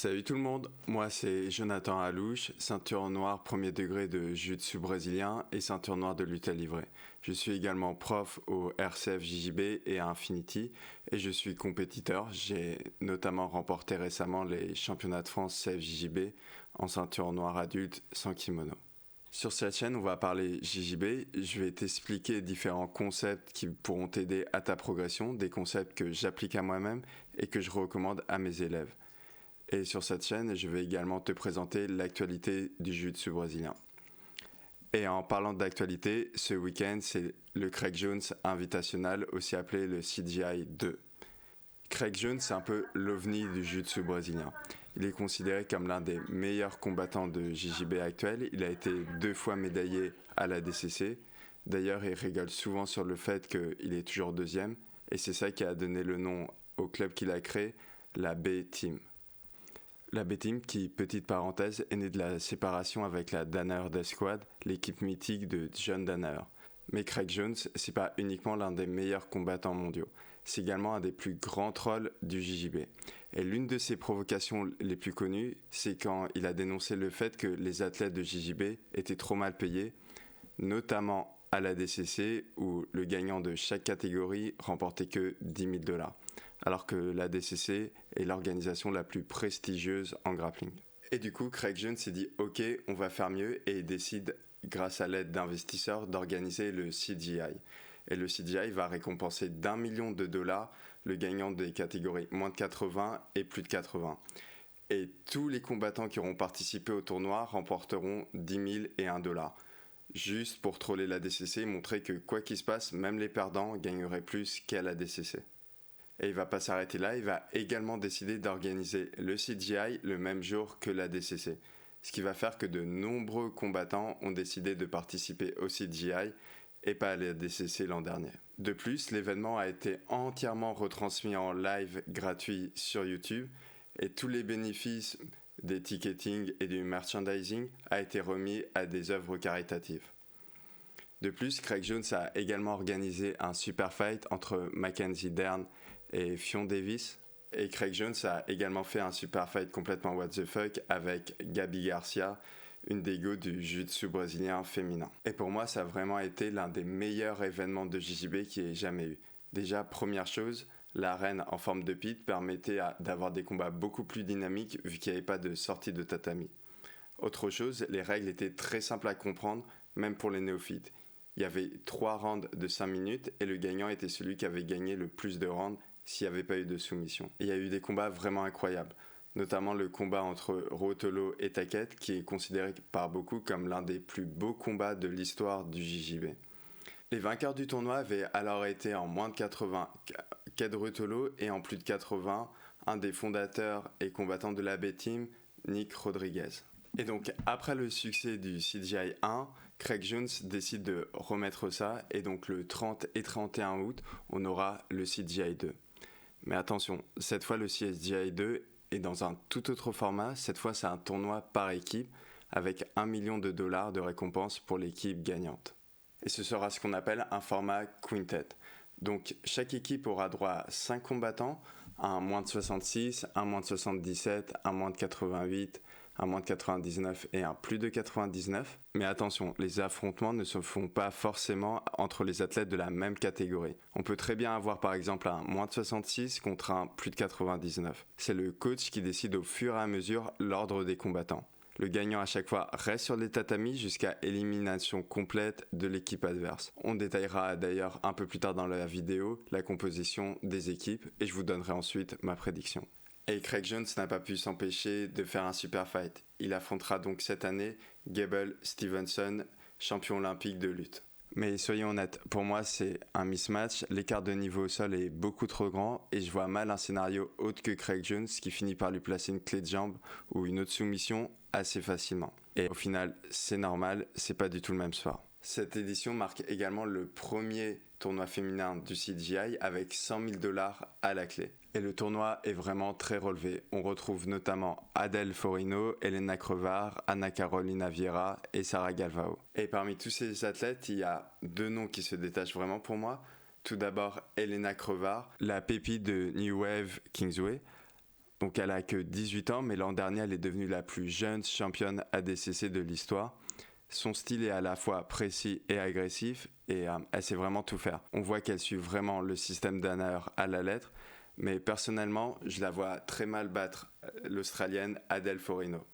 Salut tout le monde, moi c'est Jonathan Alouche, ceinture noire premier degré de jiu-jitsu brésilien et ceinture noire de lutte à livrer. Je suis également prof au RCF JJB et à Infinity et je suis compétiteur. J'ai notamment remporté récemment les championnats de France CFJJB en ceinture noire adulte sans kimono. Sur cette chaîne, on va parler JJB. Je vais t'expliquer différents concepts qui pourront t'aider à ta progression, des concepts que j'applique à moi-même et que je recommande à mes élèves. Et sur cette chaîne, je vais également te présenter l'actualité du jiu-jitsu brésilien. Et en parlant d'actualité, ce week-end, c'est le Craig Jones Invitational, aussi appelé le CGI 2. Craig Jones, c'est un peu l'ovni du jiu-jitsu brésilien. Il est considéré comme l'un des meilleurs combattants de JJB actuel. Il a été 2 fois médaillé à la DCC. D'ailleurs, il rigole souvent sur le fait qu'il est toujours deuxième. Et c'est ça qui a donné le nom au club qu'il a créé, la B-Team. La B-Team, qui, petite parenthèse, est née de la séparation avec la Danaher Death Squad, l'équipe mythique de John Danaher. Mais Craig Jones, c'est pas uniquement l'un des meilleurs combattants mondiaux, c'est également un des plus grands trolls du JJB. Et l'une de ses provocations les plus connues, c'est quand il a dénoncé le fait que les athlètes de JJB étaient trop mal payés, notamment à la DCC, où le gagnant de chaque catégorie remportait que 10 000 $, alors que la DCC est l'organisation la plus prestigieuse en grappling. Et du coup, Craig Jones s'est dit « Ok, on va faire mieux » et il décide, grâce à l'aide d'investisseurs, d'organiser le CGI. Et le CGI va récompenser d'1 million de dollars le gagnant des catégories moins de 80 et plus de 80. Et tous les combattants qui auront participé au tournoi remporteront 10 000 et 1 $. Juste pour troller la DCC et montrer que quoi qu'il se passe, même les perdants gagneraient plus qu'à la DCC. Et il va pas s'arrêter là, il va également décider d'organiser le CGI le même jour que la DCC. Ce qui va faire que de nombreux combattants ont décidé de participer au CGI et pas à la DCC l'an dernier. De plus, l'événement a été entièrement retransmis en live gratuit sur YouTube et tous les bénéfices des ticketing et du merchandising a été remis à des œuvres caritatives. De plus, Craig Jones a également organisé un super fight entre Mackenzie Dern et Ffion Davis. Et Craig Jones a également fait un super fight complètement what the fuck avec Gabi Garcia, une des go du jiu-jitsu brésilien féminin. Et pour moi, ça a vraiment été l'un des meilleurs événements de JJB qu'il y ait jamais eu. Déjà, première chose, l'arène en forme de pit permettait d'avoir des combats beaucoup plus dynamiques vu qu'il n'y avait pas de sortie de tatami. Autre chose, les règles étaient très simples à comprendre, même pour les néophytes. Il y avait 3 rounds de 5 minutes et le gagnant était celui qui avait gagné le plus de rounds s'il n'y avait pas eu de soumission. Et il y a eu des combats vraiment incroyables, notamment le combat entre Ruotolo et Taquette qui est considéré par beaucoup comme l'un des plus beaux combats de l'histoire du JJB. Les vainqueurs du tournoi avaient alors été en moins de 80 Ked Ruotolo et en plus de 80 un des fondateurs et combattants de la B-Team, Nick Rodriguez. Et donc, après le succès du CGI 1, Craig Jones décide de remettre ça, et donc le 30 et 31 août, on aura le CGI 2. Mais attention, cette fois le CGI 2 est dans un tout autre format, cette fois c'est un tournoi par équipe, avec 1 million de dollars de récompense pour l'équipe gagnante. Et ce sera ce qu'on appelle un format quintet. Donc chaque équipe aura droit à 5 combattants, un moins de 66, un moins de 77, un moins de 88, un moins de 99 et un plus de 99. Mais attention, les affrontements ne se font pas forcément entre les athlètes de la même catégorie. On peut très bien avoir par exemple un moins de 66 contre un plus de 99. C'est le coach qui décide au fur et à mesure l'ordre des combattants. Le gagnant à chaque fois reste sur les tatamis jusqu'à élimination complète de l'équipe adverse. On détaillera d'ailleurs un peu plus tard dans la vidéo la composition des équipes et je vous donnerai ensuite ma prédiction. Et Craig Jones n'a pas pu s'empêcher de faire un super fight. Il affrontera donc cette année Gable Stevenson, champion olympique de lutte. Mais soyons honnêtes, pour moi c'est un mismatch, l'écart de niveau au sol est beaucoup trop grand et je vois mal un scénario autre que Craig Jones qui finit par lui placer une clé de jambe ou une autre soumission assez facilement. Et au final, c'est normal, c'est pas du tout le même sport. Cette édition marque également le premier tournoi féminin du CGI avec 100 000 $ à la clé. Et le tournoi est vraiment très relevé. On retrouve notamment Adèle Forino, Elena Crevard, Anna Carolina Vieira et Sarah Galvao. Et parmi tous ces athlètes, il y a 2 noms qui se détachent vraiment pour moi. Tout d'abord, Elena Crevard, la pépite de New Wave Kingsway. Donc elle a que 18 ans, mais l'an dernier, elle est devenue la plus jeune championne ADCC de l'histoire. Son style est à la fois précis et agressif, et elle sait vraiment tout faire. On voit qu'elle suit vraiment le système Danaher à la lettre, mais personnellement, je la vois très mal battre l'Australienne Adele Forino.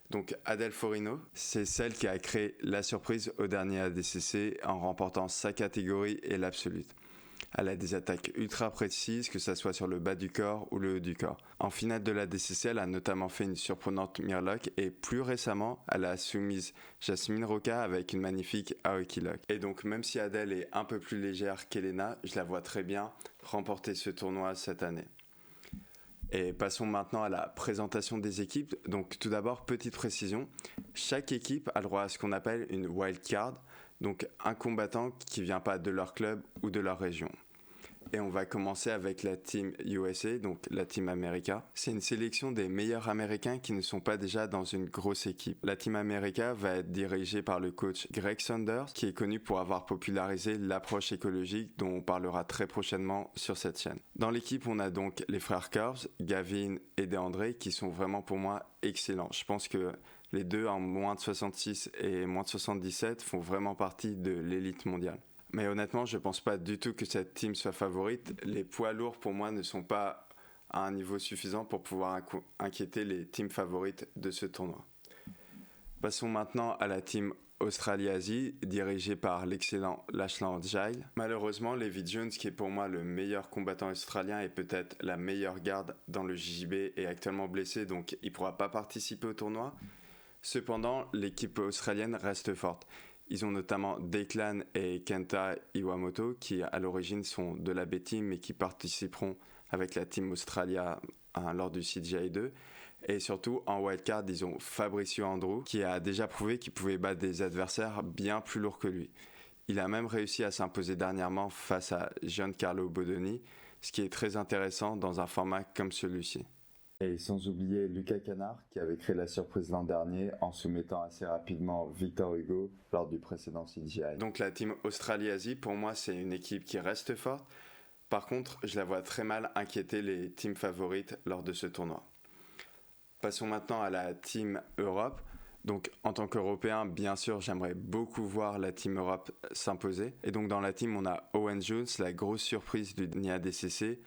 Donc Adele Forino, c'est celle qui a créé la surprise au dernier ADCC en remportant sa catégorie et l'absolute. Elle a des attaques ultra précises, que ce soit sur le bas du corps ou le haut du corps. En finale de la DCC, elle a notamment fait une surprenante Mirlock et plus récemment, elle a soumise Jasmine Roca avec une magnifique Aoki Lock. Et donc même si Adele est un peu plus légère qu'Elena, je la vois très bien remporter ce tournoi cette année. Et passons maintenant à la présentation des équipes. Donc tout d'abord, petite précision, chaque équipe a le droit à ce qu'on appelle une wild card, donc un combattant qui ne vient pas de leur club ou de leur région. Et on va commencer avec la Team USA, donc la Team America. C'est une sélection des meilleurs Américains qui ne sont pas déjà dans une grosse équipe. La Team America va être dirigée par le coach Greg Saunders, qui est connu pour avoir popularisé l'approche écologique dont on parlera très prochainement sur cette chaîne. Dans l'équipe, on a donc les frères Curves, Gavin et DeAndre, qui sont vraiment pour moi excellents. Je pense que les deux en moins de 66 et moins de 77 font vraiment partie de l'élite mondiale. Mais honnêtement, je ne pense pas du tout que cette team soit favorite. Les poids lourds, pour moi, ne sont pas à un niveau suffisant pour pouvoir inquiéter les teams favorites de ce tournoi. Passons maintenant à la team Australie-Asie, dirigée par l'excellent Lachlan Giles. Malheureusement, Levi Jones, qui est pour moi le meilleur combattant australien et peut-être la meilleure garde dans le JJB, est actuellement blessé, donc il ne pourra pas participer au tournoi. Cependant, l'équipe australienne reste forte. Ils ont notamment Declan et Kenta Iwamoto qui à l'origine sont de la B-Team mais qui participeront avec la Team Australia lors du CGI 2. Et surtout en wildcard ils ont Fabricio Andrew qui a déjà prouvé qu'il pouvait battre des adversaires bien plus lourds que lui. Il a même réussi à s'imposer dernièrement face à Giancarlo Bodoni, ce qui est très intéressant dans un format comme celui-ci. Et sans oublier Lucas Canard qui avait créé la surprise l'an dernier en soumettant assez rapidement Victor Hugo lors du précédent CGI. Donc la team Australie-Asie, pour moi, c'est une équipe qui reste forte. Par contre, je la vois très mal inquiéter les teams favorites lors de ce tournoi. Passons maintenant à la team Europe. Donc en tant qu'Européen, bien sûr, j'aimerais beaucoup voir la team Europe s'imposer. Et donc dans la team, on a Owen Jones, la grosse surprise du NIADCC,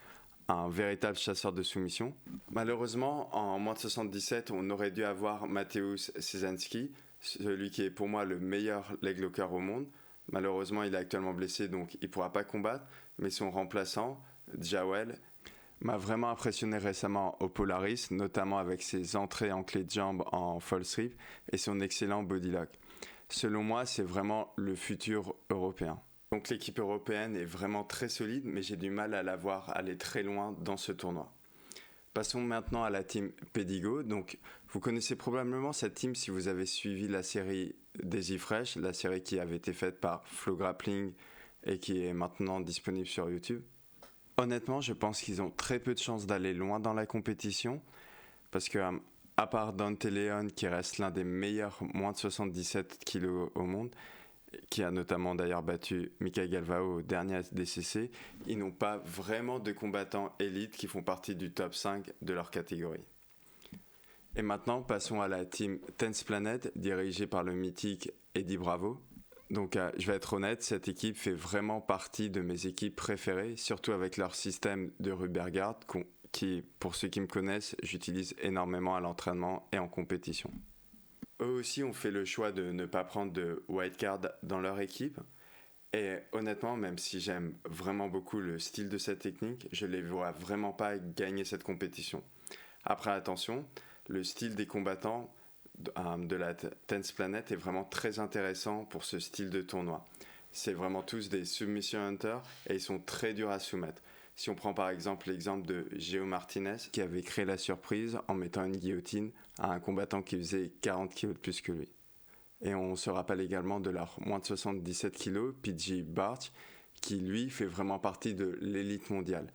un véritable chasseur de soumission. Malheureusement, en moins de 77, on aurait dû avoir Mateusz Czesanski, celui qui est pour moi le meilleur leg locker au monde. Malheureusement, il est actuellement blessé, donc il ne pourra pas combattre, mais son remplaçant, Jawel, m'a vraiment impressionné récemment au Polaris, notamment avec ses entrées en clé de jambe en false rib et son excellent body lock. Selon moi, c'est vraiment le futur européen. Donc l'équipe européenne est vraiment très solide, mais j'ai du mal à la voir aller très loin dans ce tournoi. Passons maintenant à la team Pedigo. Donc vous connaissez probablement cette team si vous avez suivi la série Daisy Fresh, la série qui avait été faite par Flow Grappling et qui est maintenant disponible sur YouTube. Honnêtement, je pense qu'ils ont très peu de chances d'aller loin dans la compétition, parce que à part Dante Leon, qui reste l'un des meilleurs moins de 77 kg au monde, qui a notamment d'ailleurs battu Mika Galvao au dernier DCC, ils n'ont pas vraiment de combattants élites qui font partie du top 5 de leur catégorie. Et maintenant, passons à la team Tense Planet, dirigée par le mythique Eddie Bravo. Donc je vais être honnête, cette équipe fait vraiment partie de mes équipes préférées, surtout avec leur système de Rubergard, qui, pour ceux qui me connaissent, j'utilise énormément à l'entraînement et en compétition. Eux aussi ont fait le choix de ne pas prendre de wildcard dans leur équipe. Et honnêtement, même si j'aime vraiment beaucoup le style de cette technique, je ne les vois vraiment pas gagner cette compétition. Après, attention, le style des combattants de la Tense Planet est vraiment très intéressant pour ce style de tournoi. C'est vraiment tous des submission hunters et ils sont très durs à soumettre. Si on prend par exemple l'exemple de Geo Martinez qui avait créé la surprise en mettant une guillotine à un combattant qui faisait 40 kg de plus que lui. Et on se rappelle également de leur moins de 77 kg, PG Barch, qui lui fait vraiment partie de l'élite mondiale.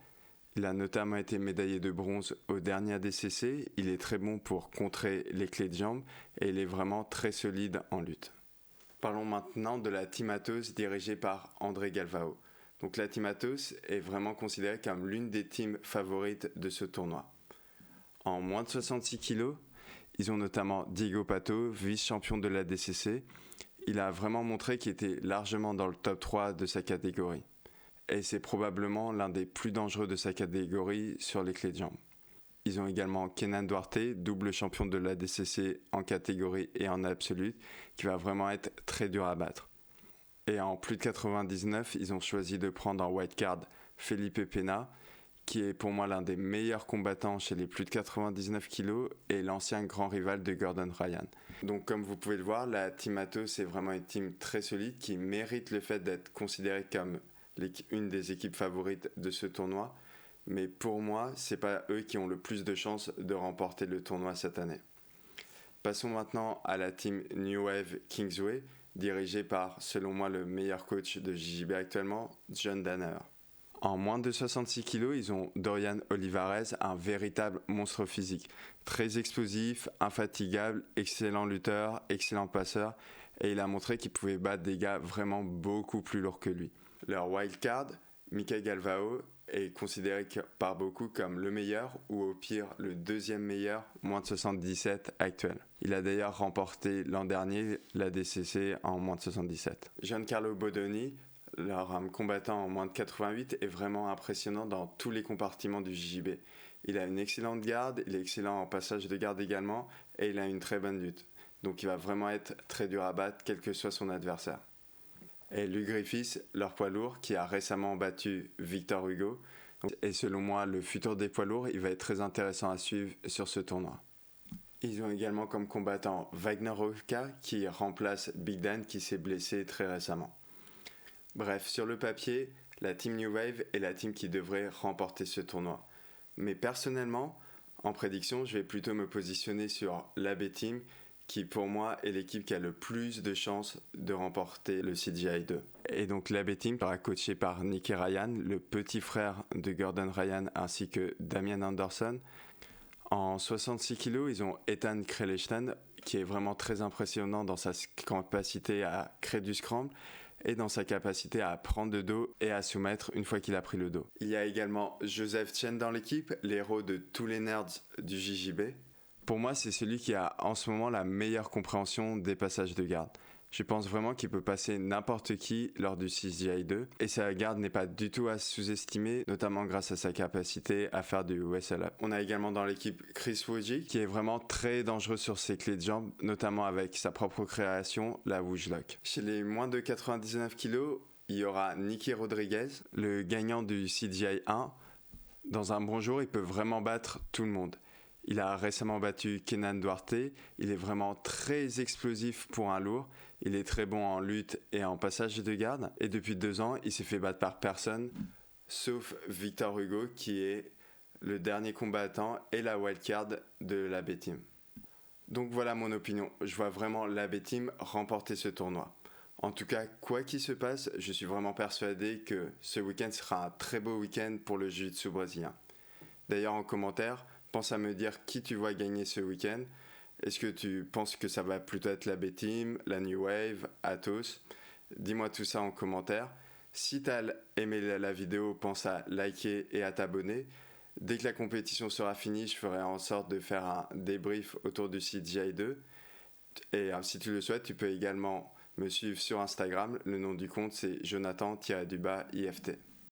Il a notamment été médaillé de bronze au dernier ADCC, il est très bon pour contrer les clés de jambes et il est vraiment très solide en lutte. Parlons maintenant de la Team Athos dirigée par André Galvao. Donc la Team Athos est vraiment considérée comme l'une des teams favorites de ce tournoi. En moins de 66 kg, ils ont notamment Diego Pato, vice-champion de la DCC. Il a vraiment montré qu'il était largement dans le top 3 de sa catégorie. Et c'est probablement l'un des plus dangereux de sa catégorie sur les clés de jambes. Ils ont également Kenan Duarte, double champion de la DCC en catégorie et en absolute, qui va vraiment être très dur à battre. Et en plus de 99, ils ont choisi de prendre en wildcard Felipe Pena, qui est pour moi l'un des meilleurs combattants chez les plus de 99 kg et l'ancien grand rival de Gordon Ryan. Donc comme vous pouvez le voir, la Team Atos est vraiment une team très solide qui mérite le fait d'être considérée comme une des équipes favorites de ce tournoi. Mais pour moi, c'est pas eux qui ont le plus de chances de remporter le tournoi cette année. Passons maintenant à la team New Wave Kingsway, dirigée par, selon moi, le meilleur coach de JJB actuellement, John Danner. En moins de 66 kg, ils ont Dorian Olivares, un véritable monstre physique. Très explosif, infatigable, excellent lutteur, excellent passeur, et il a montré qu'il pouvait battre des gars vraiment beaucoup plus lourds que lui. Leur wildcard, Mika Galvao, est considéré par beaucoup comme le meilleur ou au pire le deuxième meilleur moins de 77 actuel. Il a d'ailleurs remporté l'an dernier la DCC en moins de 77. Giancarlo Bodoni, leur combattant en moins de 88, est vraiment impressionnant dans tous les compartiments du JJB. Il a une excellente garde, il est excellent en passage de garde également et il a une très bonne lutte. Donc il va vraiment être très dur à battre quel que soit son adversaire. Et Luke Griffiths, leur poids lourd, qui a récemment battu Victor Hugo. Et selon moi, le futur des poids lourds, il va être très intéressant à suivre sur ce tournoi. Ils ont également comme combattant Wagner Roka, qui remplace Big Dan, qui s'est blessé très récemment. Bref, sur le papier, la Team New Wave est la team qui devrait remporter ce tournoi. Mais personnellement, en prédiction, je vais plutôt me positionner sur l'AB Team, qui pour moi est l'équipe qui a le plus de chances de remporter le CGI 2. Et donc l'AB Team sera coaché par Nicky Ryan, le petit frère de Gordon Ryan, ainsi que Damian Anderson. En 66 kg, ils ont Ethan Kreleshtan, qui est vraiment très impressionnant dans sa capacité à créer du scramble et dans sa capacité à prendre le dos et à soumettre une fois qu'il a pris le dos. Il y a également Joseph Chen dans l'équipe, l'héros de tous les nerds du JJB. Pour moi, c'est celui qui a en ce moment la meilleure compréhension des passages de garde. Je pense vraiment qu'il peut passer n'importe qui lors du CGI 2 et sa garde n'est pas du tout à sous-estimer, notamment grâce à sa capacité à faire du wrestle up. On a également dans l'équipe Chris Woji qui est vraiment très dangereux sur ses clés de jambes, notamment avec sa propre création, la Wooge Lock. Chez les moins de 99 kg, il y aura Nicky Rodriguez, le gagnant du CGI 1. Dans un bon jour, il peut vraiment battre tout le monde. Il a récemment battu Kenan Duarte, il est vraiment très explosif pour un lourd, il est très bon en lutte et en passage de garde, et depuis 2 ans, il s'est fait battre par personne, sauf Victor Hugo qui est le dernier combattant et la wildcard de l'AB Team. Donc voilà mon opinion, je vois vraiment l'AB Team remporter ce tournoi. En tout cas, quoi qu'il se passe, je suis vraiment persuadé que ce week-end sera un très beau week-end pour le jiu-jitsu brésilien. D'ailleurs en commentaire, pense à me dire qui tu vois gagner ce week-end. Est-ce que tu penses que ça va plutôt être la B-Team, la New Wave, Atos? Dis-moi tout ça en commentaire. Si tu as aimé la vidéo, pense à liker et à t'abonner. Dès que la compétition sera finie, je ferai en sorte de faire un débrief autour du CGI 2. Et si tu le souhaites, tu peux également me suivre sur Instagram. Le nom du compte, c'est Jonathan-IFT.